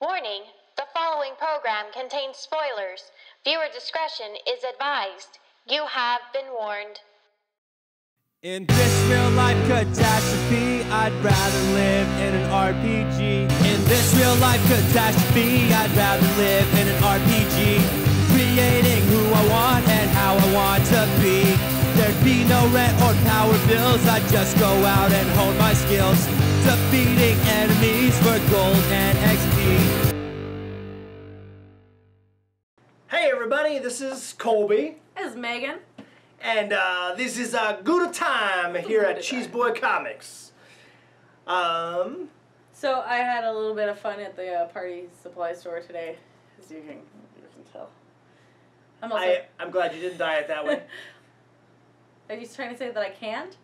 Warning, the following program contains spoilers. Viewer discretion is advised. You have been warned. In this real-life catastrophe, I'd rather live in an RPG. In this real-life catastrophe, I'd rather live in an RPG. Creating who I want and how I want to be. There'd be no rent or power bills, I'd just go out and hone my skills. Defeating enemies for gold and XP. Hey everybody, this is Colby. This is Megan. And this is GOUDA Time here at Cheeseboy Comics. So I had a little bit of fun at the party supply store today, as you can tell. I'm glad you didn't die it that way. Are you trying to say that I can't?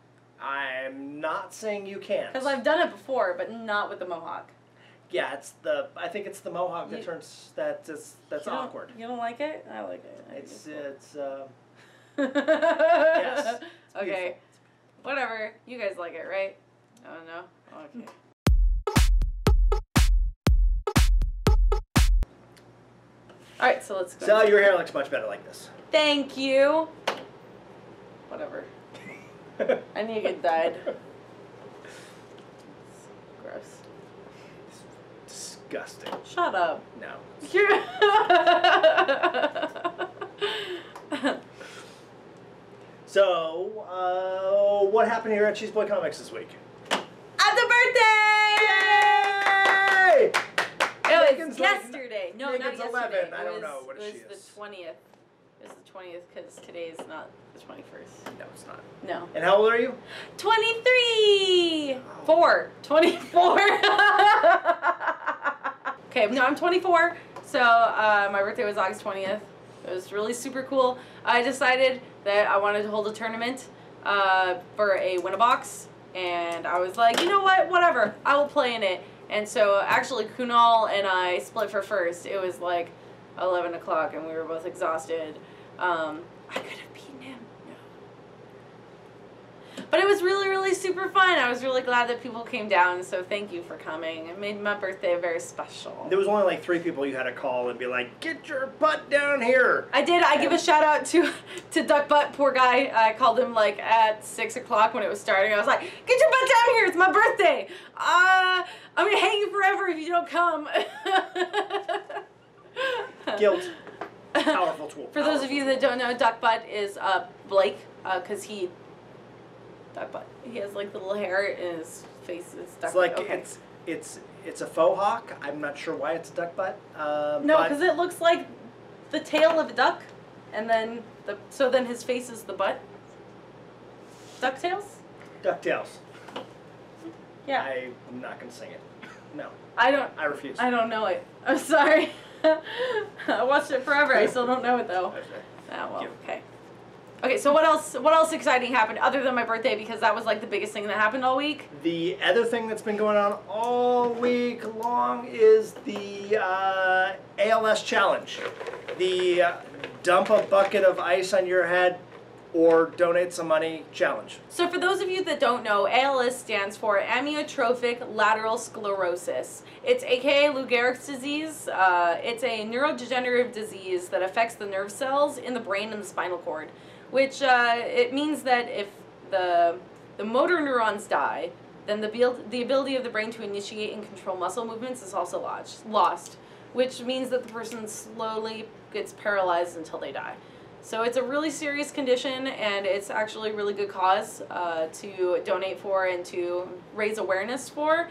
I'm not saying you can't. Because I've done it before, but not with the mohawk. Yeah, I think it's the mohawk that that's awkward. You don't like it? I like it. It's yes. Okay. Beautiful. Whatever. You guys like it, right? Oh no? Okay. Alright, so let's go. So your hair looks much better like this. Thank you. Whatever. I need to get dyed. Gross. Disgusting. Shut up. No. So, what happened here at Cheeseboy Comics this week? Happy birthday! Yay! It Megan's was yesterday. No, not Megan's yesterday. 11. I don't know what she It was is. the 20th. It was the 20th because today is not the 21st. No, it's not. No. And how old are you? 23! 24. Okay, no, I'm 24. So, my birthday was August 20th. It was really super cool. I decided that I wanted to hold a tournament for a win-a-box. And I was like, you know what? Whatever. I will play in it. And so, actually, Kunal and I split for first. It was like 11 o'clock and we were both exhausted. I could have beaten him. No. But it was really, really super fun. I was really glad that people came down, so thank you for coming. It made my birthday very special. There was only like 3 people you had to call and be like, get your butt down here. I did. I give a shout out to Duck Butt, poor guy. I called him like at 6 o'clock when it was starting. I was like, get your butt down here. It's my birthday. I'm going to hang you forever if you don't come. Guilt. Powerful tool. For those of you that don't know, Duck Butt is Blake, because Duck Butt. He has like little hair in his face. It's like it's a faux hawk. I'm not sure why it's a duck butt. No, because it looks like the tail of a duck, and then then his face is the butt. DuckTales? DuckTales. Yeah. I'm not gonna sing it. No. I refuse. I don't know it. I'm sorry. I watched it forever. I still don't know it though. Okay. Oh well. Okay. Okay, so what else exciting happened other than my birthday, because that was like the biggest thing that happened all week? The other thing that's been going on all week long is the ALS challenge. The dump a bucket of ice on your head or donate some money challenge. So for those of you that don't know, ALS stands for amyotrophic lateral sclerosis. It's aka Lou Gehrig's disease. It's a neurodegenerative disease that affects the nerve cells in the brain and the spinal cord, which it means that if the motor neurons die, then the ability of the brain to initiate and control muscle movements is also lost, which means that the person slowly gets paralyzed until they die. So it's a really serious condition, and it's actually a really good cause to donate for and to raise awareness for.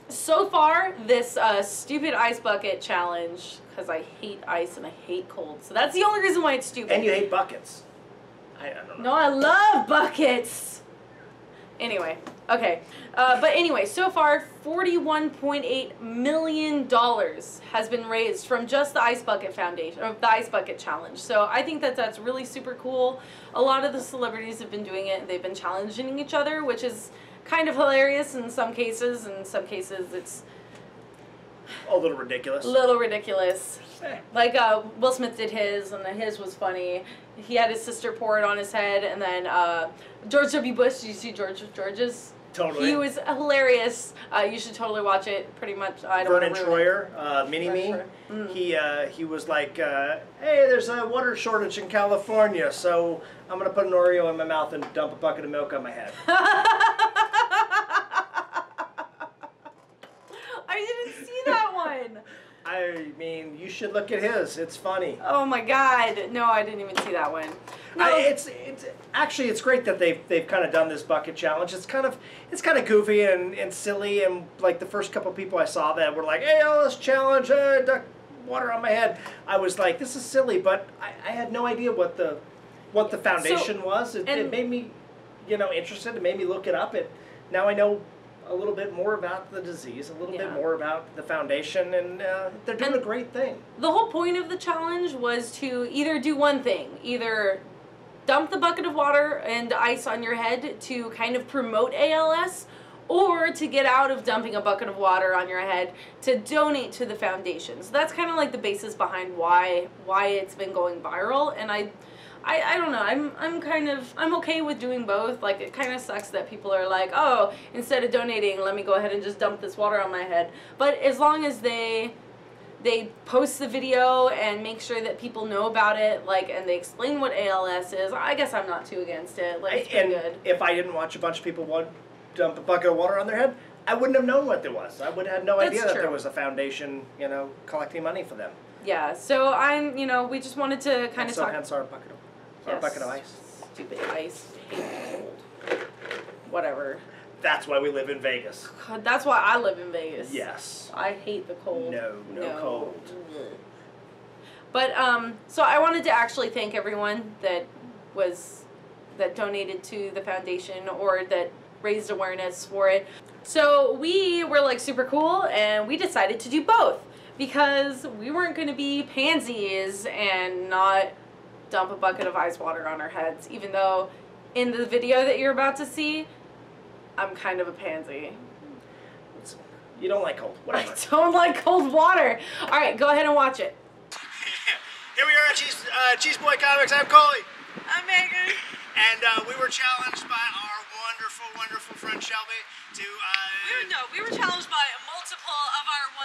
So far, this stupid ice bucket challenge, because I hate ice and I hate cold, so that's the only reason why it's stupid. And you hate buckets. I don't know. No, I love buckets! Anyway, okay. But anyway, so far, $41.8 million has been raised from just the Ice Bucket Foundation, or the Ice Bucket Challenge. So I think that that's really super cool. A lot of the celebrities have been doing it, and they've been challenging each other, which is kind of hilarious in some cases. In some cases, it's a little ridiculous. Like Will Smith did his, and his was funny. He had his sister pour it on his head, and then George W. Bush. Did you see George's? Totally. He was hilarious. You should totally watch it. Pretty much. I don't Vernon Troyer, Mini-Me, he was like, hey, there's a water shortage in California, so I'm going to put an Oreo in my mouth and dump a bucket of milk on my head. I didn't see that one. I mean, you should look at his. It's funny. Oh my God! No, I didn't even see that one. No. It's actually it's great that they've kind of done this bucket challenge. It's kind of goofy and silly, and like the first couple people I saw that were like, "Hey, let's challenge, duck water on my head." I was like, "This is silly," but I had no idea what the foundation was. It made me, interested. It made me look it up. Now I know a little bit more about the disease, a little bit more about the foundation, and they're doing a great thing. The whole point of the challenge was to either do one thing, either dump the bucket of water and ice on your head to kind of promote ALS, or to get out of dumping a bucket of water on your head to donate to the foundation. So that's kind of like the basis behind why it's been going viral, and I don't know, I'm okay with doing both. Like, it kind of sucks that people are like, oh, instead of donating, let me go ahead and just dump this water on my head. But as long as they post the video and make sure that people know about it, like, and they explain what ALS is, I guess I'm not too against it. Like, it's pretty good. If I didn't watch a bunch of people dump a bucket of water on their head, I wouldn't have known what there was. I would have had no idea that there was a foundation, collecting money for them. Yeah, so we just wanted to kind of talk. Hence our bucket of ice. Stupid ice. Hate cold. Whatever. That's why we live in Vegas. God, that's why I live in Vegas. Yes. I hate the cold. No cold. But so I wanted to actually thank everyone that donated to the foundation or that raised awareness for it. So we were like super cool, and we decided to do both because we weren't going to be pansies and not dump a bucket of ice water on our heads, even though in the video that you're about to see, I'm kind of a pansy. You don't like cold. Whatever. I don't like cold water. All right, go ahead and watch it. Here we are at Cheese Boy Comics. I'm Coley. I'm Megan. And we were challenged by our wonderful friend Shelby to... We were challenged by multiple of our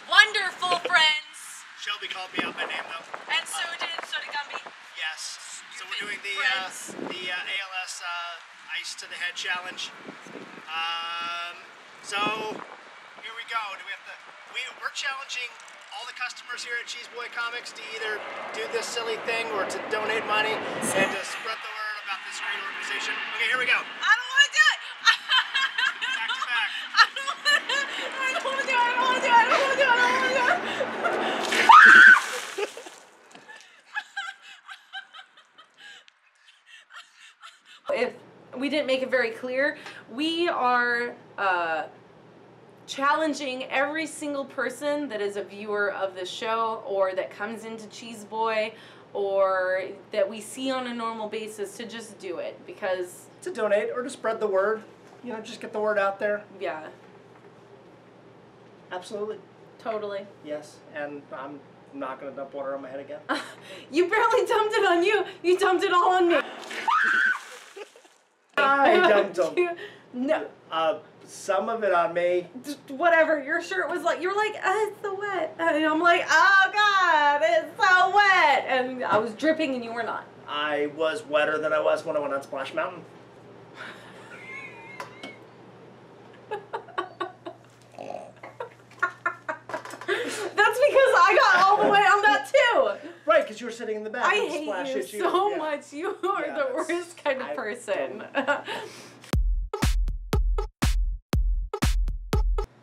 wonderful friends. Shelby called me out by name, though. And so did Gumby. Yes. So we're doing the ALS Ice to the Head challenge. So here we go. We're challenging all the customers here at Cheese Boy Comics to either do this silly thing or to donate money and to spread the word about this great organization. Okay, here we go. I don't want to do it. Back to back. I don't want to do it. If we didn't make it very clear, we are challenging every single person that is a viewer of the show or that comes into Cheese Boy or that we see on a normal basis to just do it because... To donate or to spread the word. Just get the word out there. Yeah. Absolutely. Totally. Yes, and I'm not going to dump water on my head again. You barely dumped it on you. You dumped it all on me. I dumped them. No. Some of it on me. Whatever. Your shirt was like, you were like, it's so wet. And I'm like, oh God, it's so wet. And I was dripping and you were not. I was wetter than I was when I went on Splash Mountain. That's because I got all the way on that too. Right, because you were sitting in the back. I hate you so much. You are the worst kind of person.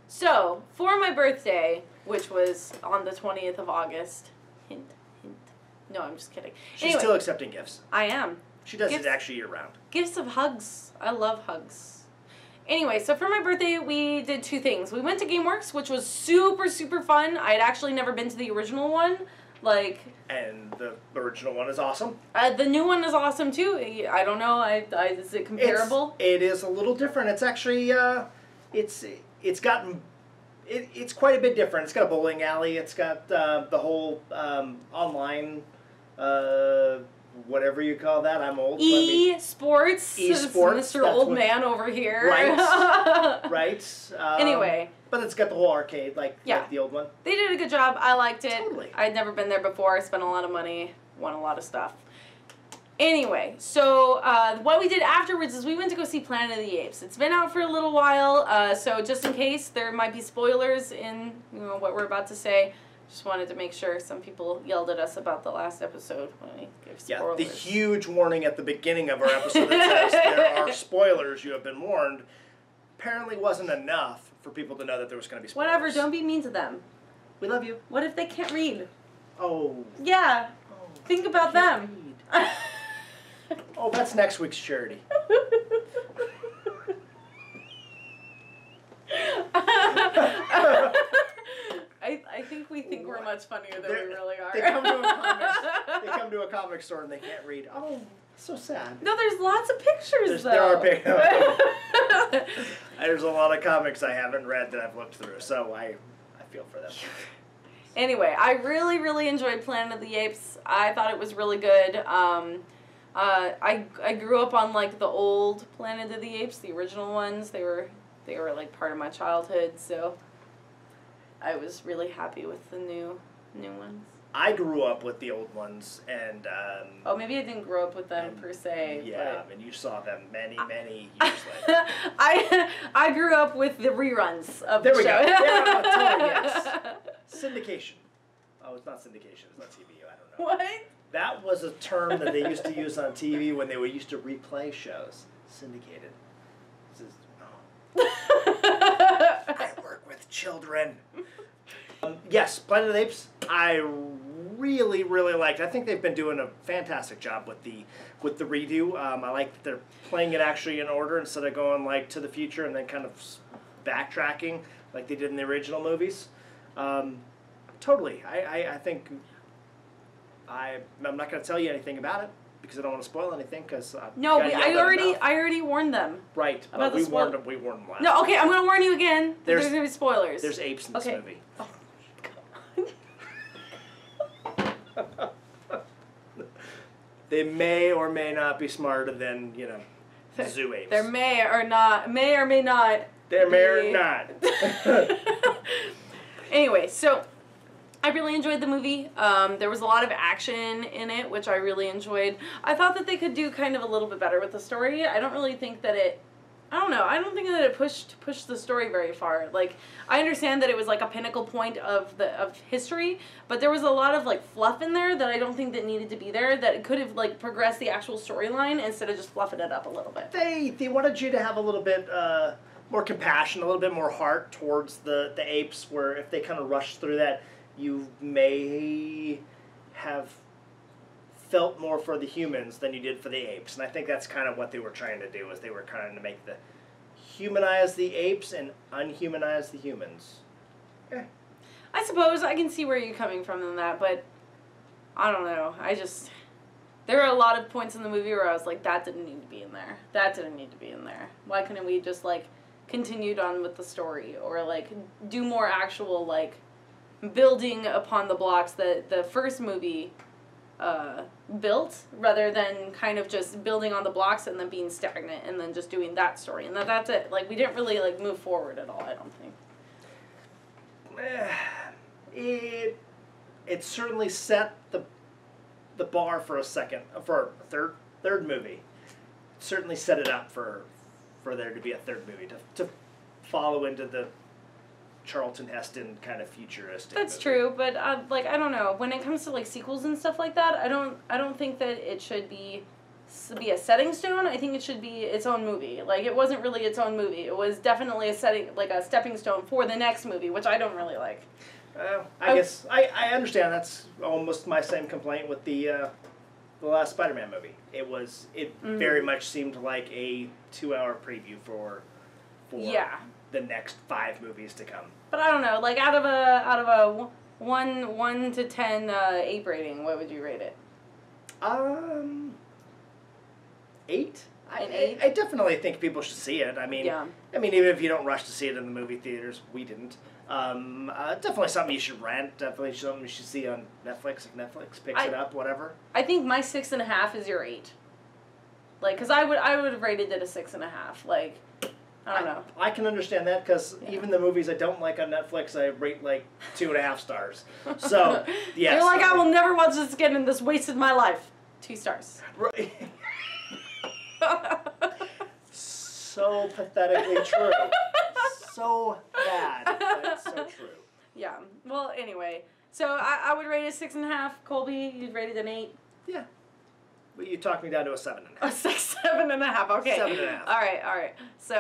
So, for my birthday, which was on the 20th of August, hint. No, I'm just kidding. She's still accepting gifts. I am. She does it actually year round. Gifts of hugs. I love hugs. Anyway, so for my birthday, we did two things. We went to GameWorks, which was super, super fun. I had actually never been to the original one. And the original one is awesome. The new one is awesome, too. I don't know. Is it comparable? It is a little different. It's actually, it's quite a bit different. It's got a bowling alley. It's got the whole online whatever you call that. I'm old. E-sports. E-sports. Mr. Old Man over here. Right. Right. Anyway. But it's got the whole arcade, like the old one. They did a good job. I liked it. Totally. I'd never been there before. I spent a lot of money. Won a lot of stuff. Anyway, so what we did afterwards is we went to go see Planet of the Apes. It's been out for a little while, so just in case there might be spoilers in what we're about to say, just wanted to make sure. Some people yelled at us about the last episode when we gave spoilers. Yeah, the huge warning at the beginning of our episode that says there are spoilers, you have been warned, apparently wasn't enough for people to know that there was going to be spoilers. Whatever, don't be mean to them. We love you. What if they can't read? Oh. Yeah. Think about them. Oh, that's next week's charity. I think we think we're much funnier than we really are. They come to a comic store and they can't read. Oh, so sad. No, there's lots of pictures, though. There are pictures. There's a lot of comics I haven't read that I've looked through, so I feel for them. Anyway, I really, really enjoyed Planet of the Apes. I thought it was really good. I grew up on like the old Planet of the Apes, the original ones. They were like part of my childhood, so I was really happy with the new ones. I grew up with the old ones, and oh, maybe I didn't grow up with them per se. Yeah, I mean, you saw them many years later. I grew up with the reruns of there the show. There we go. Yeah, totally, yes. Syndication. Oh, it's not syndication. It's not TV. I don't know. What? That was a term that they used to use on TV when they were used to replay shows. Syndicated. This is, I work with children. Yes, Planet of the Apes, I really, really liked. I think they've been doing a fantastic job with the redo. I like that they're playing it actually in order instead of going like to the future and then kind of backtracking like they did in the original movies. Totally. I think I'm not going to tell you anything about it because I don't want to spoil anything. Because no, I already warned them. Right, about but we warned them last. No, okay, I'm going to warn you again. There's going to be spoilers. There's apes in this movie. Oh. They may or may not be smarter than zoo apes. There may or may not. There may or not. Anyway, so I really enjoyed the movie. There was a lot of action in it, which I really enjoyed. I thought that they could do kind of a little bit better with the story. I don't really think that it... I don't know. I don't think that it pushed the story very far. Like, I understand that it was like a pinnacle point of history, but there was a lot of like fluff in there that I don't think that needed to be there. That it could have like progressed the actual storyline instead of just fluffing it up a little bit. They wanted you to have a little bit more compassion, a little bit more heart towards the apes. Where if they kind of rushed through that, you may have felt more for the humans than you did for the apes. And I think that's kind of what they were trying to do, is they were trying to make humanize the apes and unhumanize the humans. I suppose I can see where you're coming from in that, but I don't know. There are a lot of points in the movie where I was like, that didn't need to be in there. That didn't need to be in there. Why couldn't we just like continued on with the story, or like do more actual like building upon the blocks that the first movie built, rather than kind of just building on the blocks and then being stagnant and then just doing that story, and that's it. Like, we didn't really like move forward at all, I don't think. It certainly set the bar for a third movie. It certainly set it up for there to be a third movie to follow into the Charlton Heston kind of futuristic. That's movie. true, but like, I don't know. When it comes to like sequels and stuff like that, I don't think that it should be a setting stone. I think it should be its own movie. Like, it wasn't really its own movie. It was definitely a stepping stone for the next movie, which I don't really like. I guess I understand. That's almost my same complaint with the last Spider-Man movie. It very much seemed like a 2-hour preview for the next 5 movies to come. But I don't know, like, out of a 1 to 10 ape rating, what would you rate it? 8. An 8? I definitely think people should see it. I mean, even if you don't rush to see it in the movie theaters, we didn't. Definitely something you should rent. Definitely something you should see on Netflix if Netflix picks it up. Whatever. I think my 6.5 is your 8. Like, cause I would have rated it a 6.5. Like, I don't know. I can understand that because even the movies I don't like on Netflix, I rate like 2.5 stars. So yes. You're like, I will never watch this again, and this wasted my life. 2 stars. Right. So pathetically true. So bad. That's so true. Yeah. Well, anyway. So I would rate it a 6.5. Colby, you'd rate it an 8. Yeah. But you talked me down to a 7.5. A 7.5. Okay. 7.5. All right. So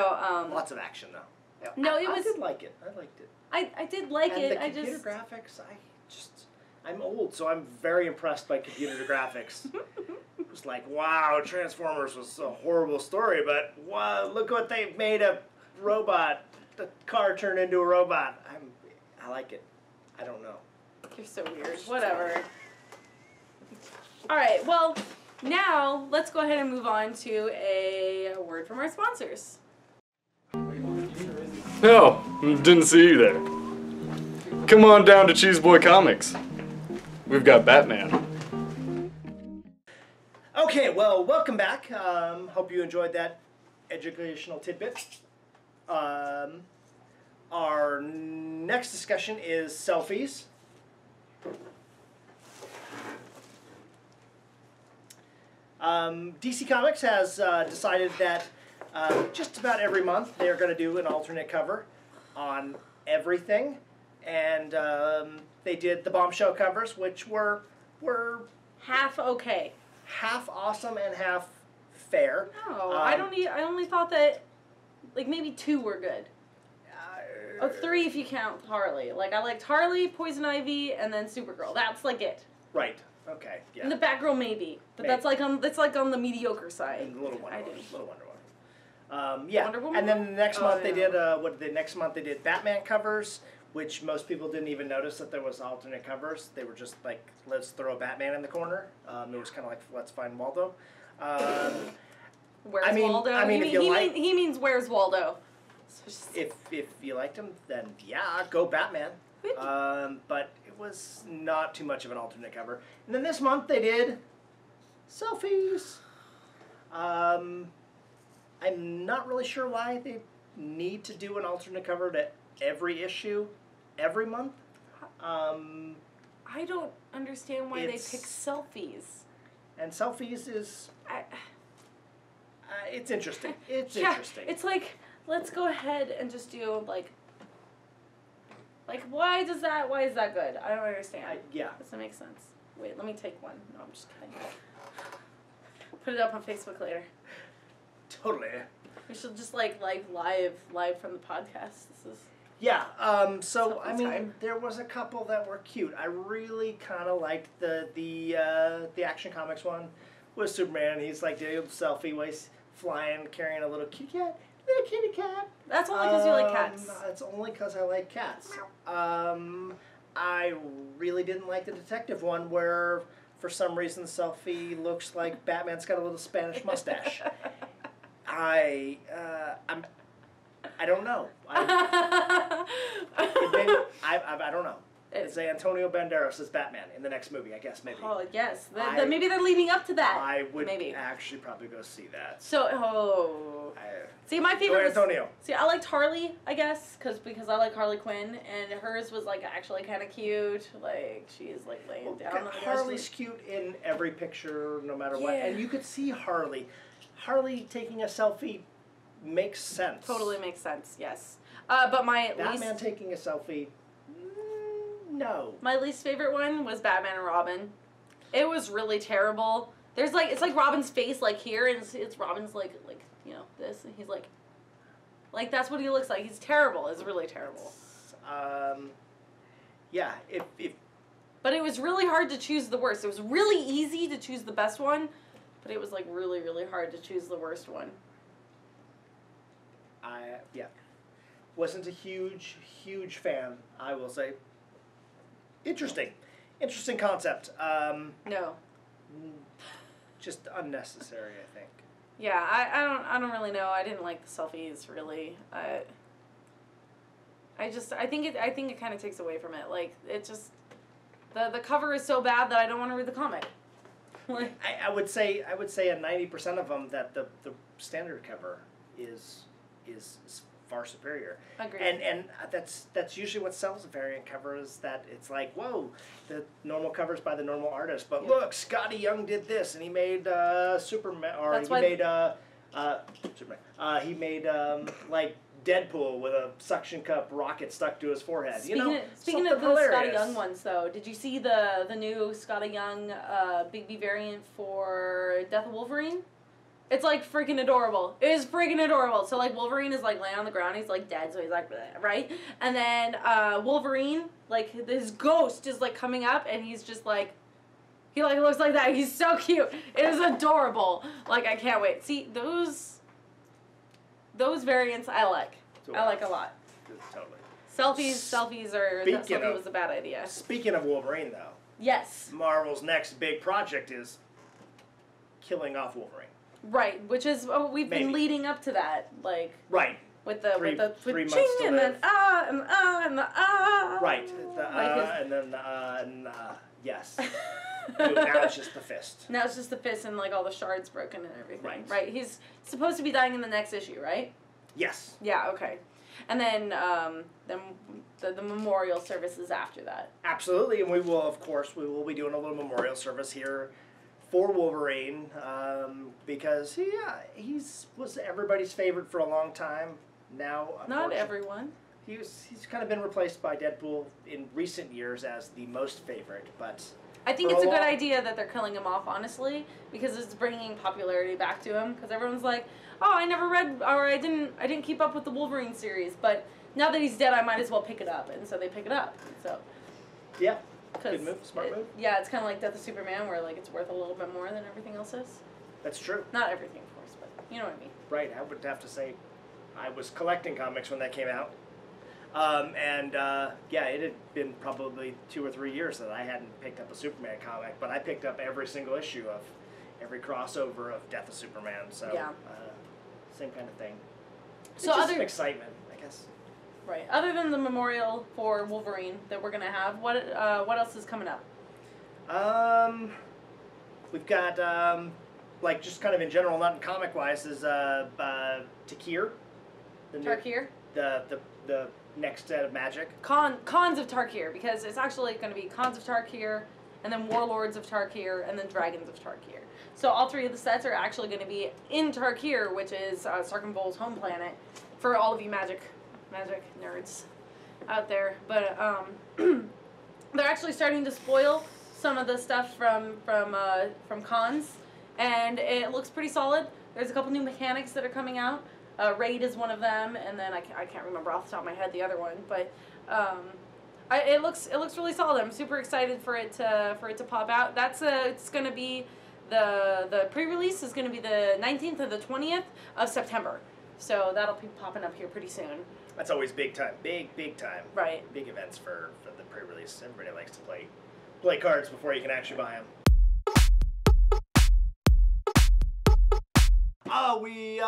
lots of action though. No, I did like it. I liked it. I did like and it. the computer graphics, I'm old, so I'm very impressed by computer graphics. It was like, wow, Transformers was a horrible story, but wow, look what they made a robot. The car turned into a robot. I like it. I don't know. You're so weird. Whatever. All right. Well, now let's go ahead and move on to a word from our sponsors. Oh, didn't see you there. Come on down to Cheeseboy Comics. We've got Batman. Okay, well, welcome back. Hope you enjoyed that educational tidbit. Our next discussion is selfies. DC Comics has decided that just about every month they're going to do an alternate cover on everything, and they did the Bombshell covers, which were Half okay. half awesome and half fair. No, I only thought that like maybe 2 were good. 3 if you count Harley. Like I liked Harley, Poison Ivy, and then Supergirl. That's like it. Right. Okay. Yeah. And the Batgirl maybe, but Maybe. that's like on the mediocre side. And Little Wonder I Woman. do. Little Wonder Woman. Yeah. Wonder Woman? And then the next month they yeah. did next month they did Batman covers, which most people didn't even notice that there was alternate covers. They were just like, let's throw Batman in the corner. It was kind of like, let's find Waldo. Where's I mean- Waldo? I mean, if you like- he means where's Waldo? So just- If you liked him, then yeah, go Batman. But it was not too much of an alternate cover. And then this month they did selfies. I'm not really sure why they need to do an alternate cover to every issue every month. I don't understand why they It's- pick selfies. And selfies is it's interesting. It's Yeah, interesting. it's like, let's go ahead and just do like why is that good? I don't understand. Yeah. Does that make sense? Wait, let me take one. No, I'm just kidding. Put it up on Facebook later. Totally. We should just like live from the podcast. This is Yeah, so I Selfie mean, time. there was a couple that were cute. I really kind of liked the Action Comics one with Superman. He's like doing a selfie while he's flying, carrying a little kitty cat. Little kitty cat. That's only because you like cats. It's only because I like cats. I really didn't like the detective one where, for some reason, selfie looks like Batman's got a little Spanish mustache. I don't know. I don't know. It's Antonio Banderas as Batman in the next movie, I guess, maybe. Oh yes, maybe they're leading up to that. I would maybe. actually probably go see that. So see, my Go favorite was Antonio. See, I liked Harley, I guess, because I like Harley Quinn, and hers was like actually kind of cute. Like she's like laying down. On the Harley's cute in every picture, no matter what, Yeah. and you could see Harley. Harley taking a selfie makes sense. Totally makes sense. Yes, but Batman taking a selfie. No. my least favorite one was Batman and Robin. It was really terrible. There's like it's like Robin's face like here, and it's Robin's like you know this, and he's like that's what he looks like. He's terrible. It's really terrible. Yeah. If But it was really hard to choose the worst. It was really easy to choose the best one, but it was like really, really hard to choose the worst one. wasn't a huge fan, I will say. Interesting concept. No. Just unnecessary, I think. Yeah, I don't really know. I didn't like the selfies really. I think it kind of takes away from it. Like, it just, the cover is so bad that I don't want to read the comic. Like, I would say a 90% of them that the standard cover is far superior. Agreed. And that's usually what sells a variant cover, is that it's like, whoa, the normal cover's by the normal artist, but look, Scotty Young did this and he made Superman, or he made Superman. He made like Deadpool with a suction cup rocket stuck to his forehead. Speaking of the Scotty Young ones, though, did you see the new Scotty Young Big variant for Death of Wolverine? It's like freaking adorable. It is freaking adorable. So like Wolverine is like laying on the ground. He's like dead. So he's like bleh, right. And then Wolverine, like his ghost is like coming up, and he's just like, he like looks like that. He's so cute. It is adorable. Like I can't wait. See those variants I like. I like a lot. Totally. Selfie was a bad idea. Speaking of Wolverine, though. Yes. Marvel's next big project is killing off Wolverine. Right, which is we've been leading up to that, like right with the three months to and live. then and the right and then yes. Now it's just the fist. Now it's just the fist and like all the shards broken and everything. Right. He's supposed to be dying in the next issue, right? Yes. Yeah. Okay. And then the memorial services after that. Absolutely, and we will be doing a little memorial service here for Wolverine, because he was everybody's favorite for a long time. Now, not everyone. He's kind of been replaced by Deadpool in recent years as the most favorite, but I think it's a good idea that they're killing him off, honestly, because it's bringing popularity back to him. Because everyone's like, oh, I never read, or I didn't keep up with the Wolverine series, but now that he's dead, I might as well pick it up, and so they pick it up. So yeah. Good move, smart move. Yeah, it's kind of like Death of Superman, where like it's worth a little bit more than everything else is. That's true. Not everything, of course, but you know what I mean. Right. I would have to say, I was collecting comics when that came out, yeah, it had been probably 2 or 3 years that I hadn't picked up a Superman comic, but I picked up every single issue of every crossover of Death of Superman. So yeah. Same kind of thing. It's So just some excitement, I guess. Right. Other than the memorial for Wolverine that we're gonna have, what else is coming up? We've got like just kind of in general, not in comic wise, is Takir. Tarkir. The next set of magic. Cons of Tarkir, because it's actually going to be Cons of Tarkir, and then Warlords of Tarkir, and then Dragons of Tarkir. So all 3 of the sets are actually going to be in Tarkir, which is Sarkhanvol's home planet, for all of you magic nerds out there. But they're actually starting to spoil some of the stuff from Cons, and it looks pretty solid. There's a couple new mechanics that are coming out. Raid is one of them, and then I can't remember off the top of my head the other one, but it looks really solid. I'm super excited for it to pop out. It's going to be the pre-release is going to be the 19th or the 20th of September, so that'll be popping up here pretty soon. That's always big time, big time. Right. Big events for the pre-release. Everybody likes to play cards before you can actually buy them. We're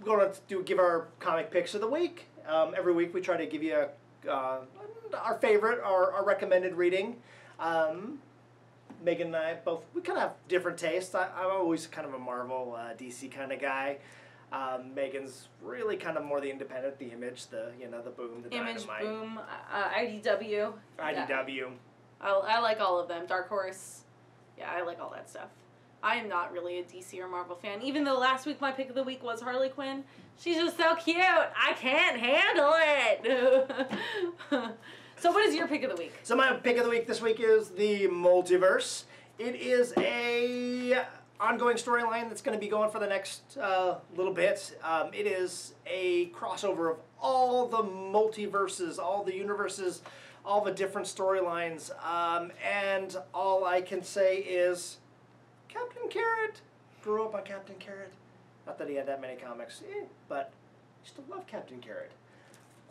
going to give our comic picks of the week. Every week we try to give you our favorite, our recommended reading. Megan and I we kind of have different tastes. I'm always kind of a Marvel, DC kind of guy. Megan's really kind of more the independent, the Image, the Boom, the Image, Dynamite. Boom, IDW. IDW. Yeah. I like all of them. Dark Horse. Yeah, I like all that stuff. I am not really a DC or Marvel fan, even though last week my pick of the week was Harley Quinn. She's just so cute. I can't handle it. So what is your pick of the week? So my pick of the week this week is the Multiverse. It is a ongoing storyline that's going to be going for the next little bit. It is a crossover of all the multiverses, all the universes, all the different storylines, and all I can say is Captain Carrot. Grew up on Captain Carrot. Not that he had that many comics, but I still love Captain Carrot.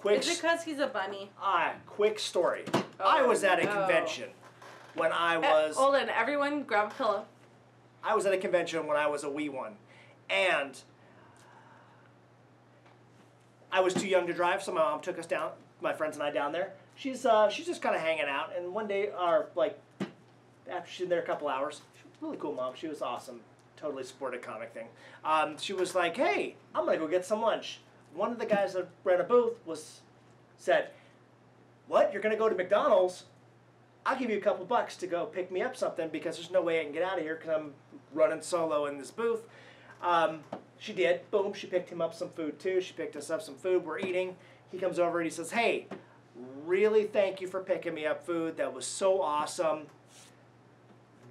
Is it because he's a bunny? Quick story. I was at a convention when I was... Hold on, everyone grab a pillow. I was at a convention when I was a wee one, and I was too young to drive, so my mom took us down my friends and I down there. She's just kind of hanging out, and one day, after she's been there a couple hours, she was a really cool mom. She was awesome. Totally supported comic thing. She was like, "Hey, I'm gonna go get some lunch." One of the guys that ran a booth said, "What? You're gonna go to McDonald's? I'll give you a couple bucks to go pick me up something because there's no way I can get out of here because I'm running solo in this booth." She did. Boom. She picked him up some food too. She picked us up some food. We're eating. He comes over and he says, "Hey, really thank you for picking me up food. That was so awesome.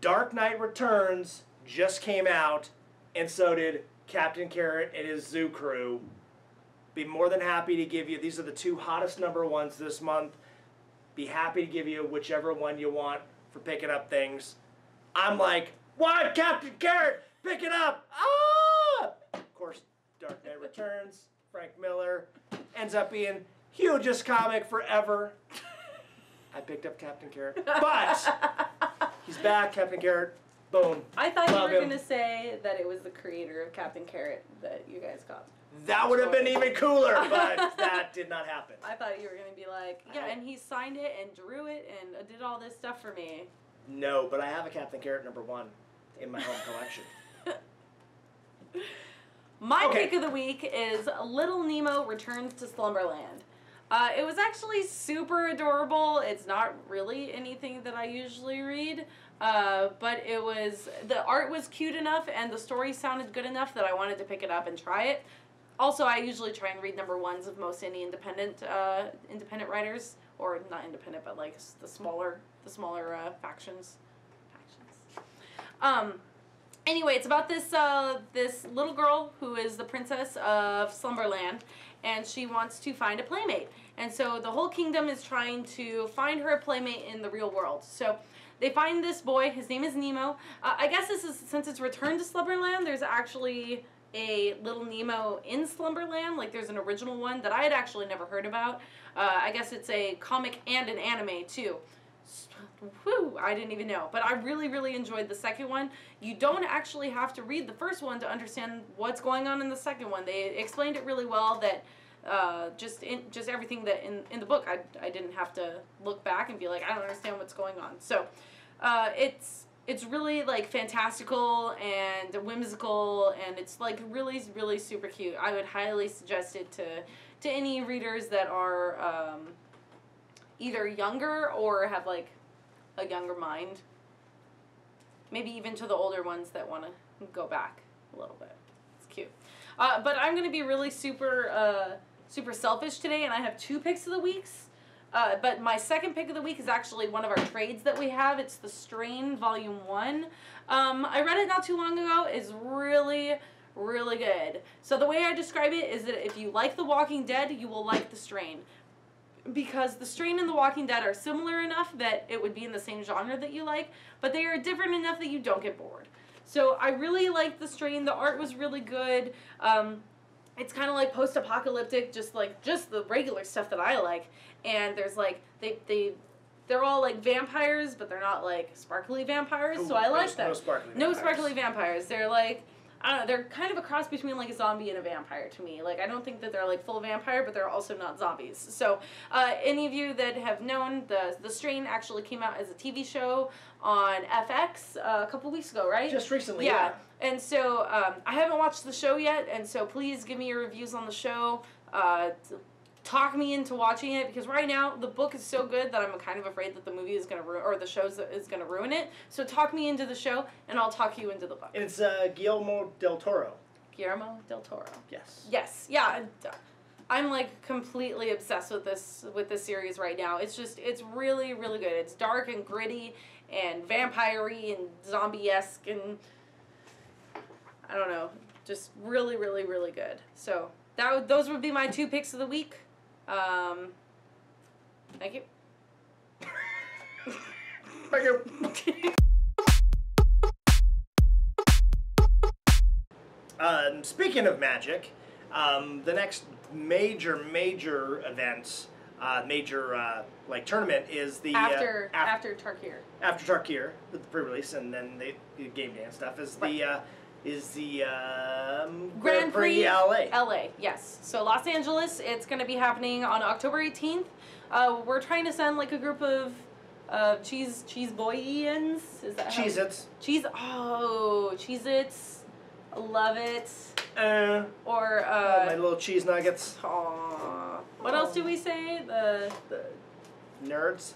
Dark Knight Returns just came out, and so did Captain Carrot and his zoo crew. Be more than happy to give you, these are the 2 hottest #1s this month. Be happy to give you whichever one you want for picking up things." I'm like, "What? Captain Carrot? Pick it up!" Ah! Of course, Dark Knight Returns, Frank Miller, ends up being hugest comic forever. I picked up Captain Carrot. But he's back, Captain Carrot. Boom. I thought you Love were him. going to say that it was the creator of Captain Carrot that you guys got. That would have been even cooler, but that did not happen. I thought you were going to be like, yeah, and he signed it and drew it and did all this stuff for me. No, but I have a Captain Carrot #1 in my home collection. My pick of the week is Little Nemo Returns to Slumberland. It was actually super adorable. It's not really anything that I usually read, but the art was cute enough and the story sounded good enough that I wanted to pick it up and try it. Also, I usually try and read #1s of most any independent writers, or not independent, but like the smaller factions. Anyway, it's about this little girl who is the princess of Slumberland, and she wants to find a playmate. And so the whole kingdom is trying to find her a playmate in the real world. So they find this boy. His name is Nemo. I guess since it's Return to Slumberland, there's actually a Little Nemo in Slumberland. Like, there's an original one that I had actually never heard about. I guess it's a comic and an anime too. Whew, I didn't even know. But I really, really enjoyed the second one. You don't actually have to read the first one to understand what's going on in the second one. They explained it really well, that just everything that in the book, I didn't have to look back and be like, I don't understand what's going on. So it's really like fantastical and whimsical, and it's like really, really super cute. I would highly suggest it to any readers that are either younger or have like a younger mind. Maybe even to the older ones that want to go back a little bit. It's cute. But I'm going to be really super selfish today, and I have 2 picks of the weeks. But my second pick of the week is actually one of our trades that we have. It's The Strain Volume 1. I read it not too long ago. It's really, really good. So the way I describe it is that if you like The Walking Dead, you will like The Strain. Because The Strain and The Walking Dead are similar enough that it would be in the same genre that you like, but they are different enough that you don't get bored. So I really liked The Strain. The art was really good. It's kind of like post-apocalyptic, just the regular stuff that I like. And there's like they're all like vampires, but they're not like sparkly vampires. Ooh, so I like that. No No sparkly vampires. They're like, I don't know, they're kind of a cross between like a zombie and a vampire to me. Like, I don't think that they're like full vampire, but they're also not zombies. So any of you that have known, the Strain actually came out as a TV show on FX a couple weeks ago, right? Just recently, yeah. And so I haven't watched the show yet, and so please give me your reviews on the show. Talk me into watching it, because right now the book is so good that I'm kind of afraid that the movie is going to ruin, or the show is going to ruin it. So talk me into the show, and I'll talk you into the book. And it's Guillermo del Toro. Guillermo del Toro. Yes. Yes. Yeah. I'm like completely obsessed with this series right now. It's really, really good. It's dark and gritty and vampire-y and zombie-esque, and I don't know, just really, really, really good. So those would be my 2 picks of the week. Thank you. Thank you. Speaking of magic, the next major events, like tournament is the after Tarkir. After Tarkir, with the pre-release and then the game day and stuff, is the is the Grand Prix LA. LA, yes. So Los Angeles, it's going to be happening on October 18th. We're trying to send like a group of cheese boyians. Is that Cheez-Its. Cheez-Its. Love it. Or my little cheese nuggets. Aww. What else do we say? The Nerds.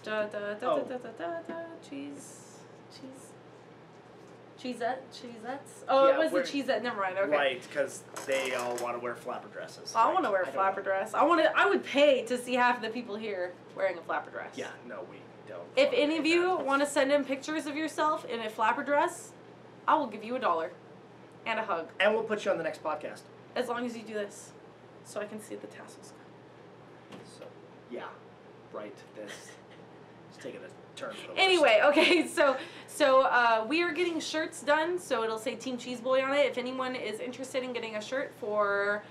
Cheesettes. Oh, Yeah, it was the Cheezette. Never mind. Okay. Right, because they all want to wear flapper dresses. I want to wear a flapper dress. I would pay to see half of the people here wearing a flapper dress. Yeah, no, we don't. If any of you want to send in pictures of yourself in a flapper dress, I will give you $1 and a hug. And we'll put you on the next podcast. As long as you do this, so I can see the tassels. So, yeah, right. This it's taking a turn for the worse. Anyway, okay, so we are getting shirts done, so it'll say Team Cheese Boy on it. If anyone is interested in getting a shirt for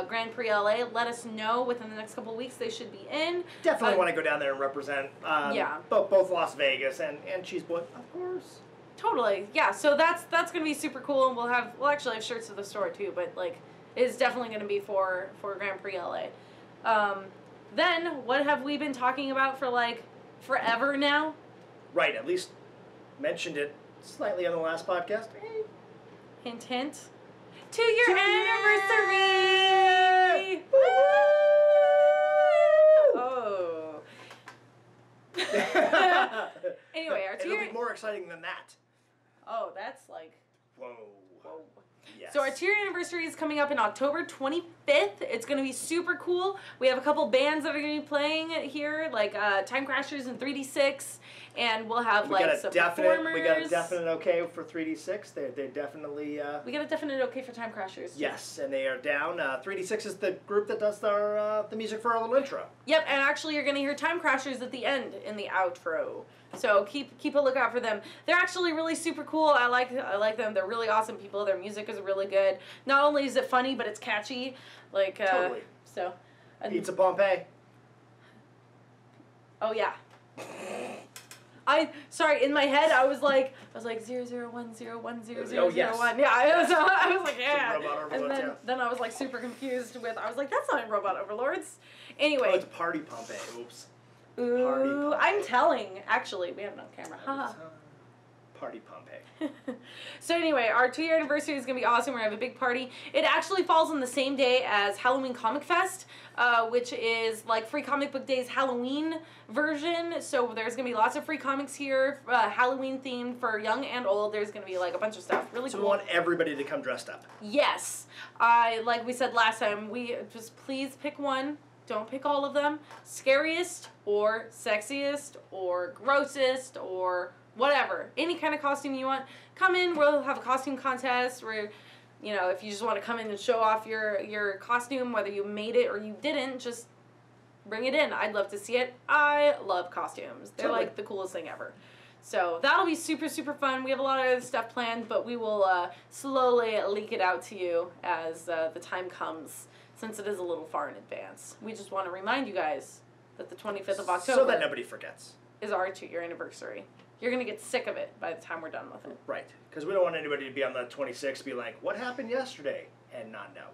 Grand Prix LA, let us know within the next couple of weeks. They should be in. Definitely want to go down there and represent yeah. both Las Vegas and Cheese Boy, of course. Totally, yeah. So that's gonna be super cool, and we'll actually have shirts at the store too. But like, it's definitely gonna be for Grand Prix LA. Then what have we been talking about for like forever now? Right, at least mentioned it slightly on the last podcast. Hint, hint. 2-year anniversary! Woo! Oh. Anyway, our It'll be more exciting than that. Oh, that's like... Whoa. Yes. So our 2-year anniversary is coming up in October 25th. It's going to be super cool. We have a couple bands that are going to be playing here, like Time Crashers and 3D6, and we'll have some performers. We got a definite okay for 3D6. They definitely... We got a definite okay for Time Crashers. Yes, and they are down. 3D6 is the group that does the music for our little intro. Yep, and actually you're going to hear Time Crashers at the end in the outro. So keep a lookout for them. They're actually really super cool. I like them. They're really awesome people. Their music is really good. Not only is it funny, but it's catchy. Like totally. So. Pizza Pompeii. Oh yeah. Sorry, in my head I was like 001010001. Oh, yes. Yeah, I was like yeah. Robot Overlords, and then I was like super confused with. I was like, that's not in Robot Overlords. Anyway. Oh, it's Party Pompeii. Oops. Ooh, I'm telling. Actually, we have it on camera. Haha. Party Pompeii. So anyway, our 2-year anniversary is going to be awesome. We're going to have a big party. It actually falls on the same day as Halloween Comic Fest, which is like Free Comic Book Day's Halloween version. So there's going to be lots of free comics here, Halloween themed for young and old. There's going to be like a bunch of stuff. Really cool. So we want everybody to come dressed up. Yes. Like we said last time, we just please pick one. Don't pick all of them. Scariest or sexiest or grossest or whatever. Any kind of costume you want. Come in. We'll have a costume contest where, you know, if you just want to come in and show off your costume, whether you made it or you didn't, just bring it in. I'd love to see it. I love costumes. They're totally. like the coolest thing ever. So that'll be super, super fun. We have a lot of other stuff planned, but we will slowly leak it out to you as the time comes, since it is a little far in advance. We just want to remind you guys that the 25th of October so that nobody forgets. Is our 2-year anniversary. You're going to get sick of it by the time we're done with it. Right. Because we don't want anybody to be on the 26th be like, what happened yesterday? And not know.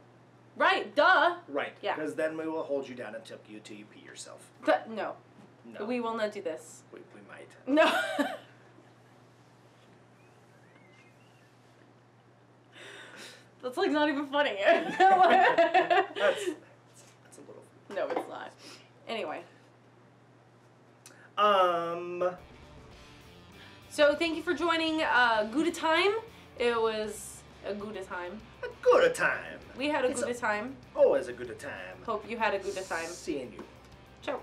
Right, duh. Right. Yeah. Because then we will hold you down until you pee yourself. But no. No. We will not do this. We might. No. That's like not even funny. That's a little... No, it's not. Anyway. So thank you for joining GOUDA Time. It was a GOUDA time. A good time. We had a GOUDA time. Always a good time. Hope you had a GOUDA time. Seeing you. Ciao.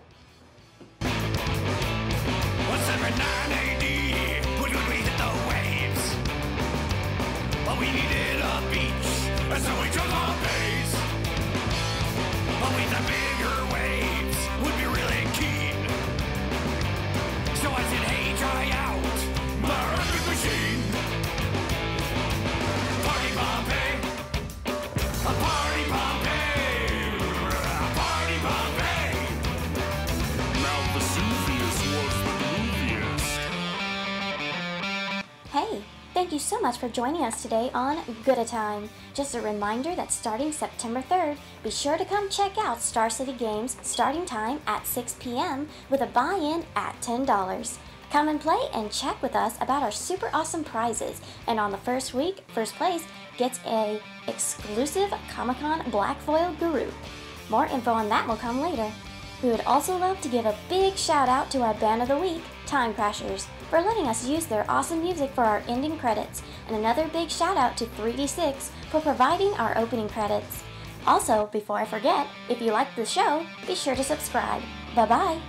What's every 9 AD? When we hit the waves? But we needed a beach, and so we chose on base. But with the bigger waves, would be really keen. So I said, hey, try out my epic machine. Party Pompeii, a party Pompeii, a party Pompeii. thank you so much for joining us today on GOUDA Time. Just a reminder that starting September 3rd, be sure to come check out Star City Games starting time at 6 p.m. with a buy-in at $10. Come and play and chat with us about our super awesome prizes, and on the first week, first place gets a exclusive Comic-Con Black Foil Guru. More info on that will come later. We would also love to give a big shout out to our Band of the Week, Time Crashers, for letting us use their awesome music for our ending credits, and another big shout out to 3D6 for providing our opening credits. Also, before I forget, if you liked the show, be sure to subscribe. Bye-bye!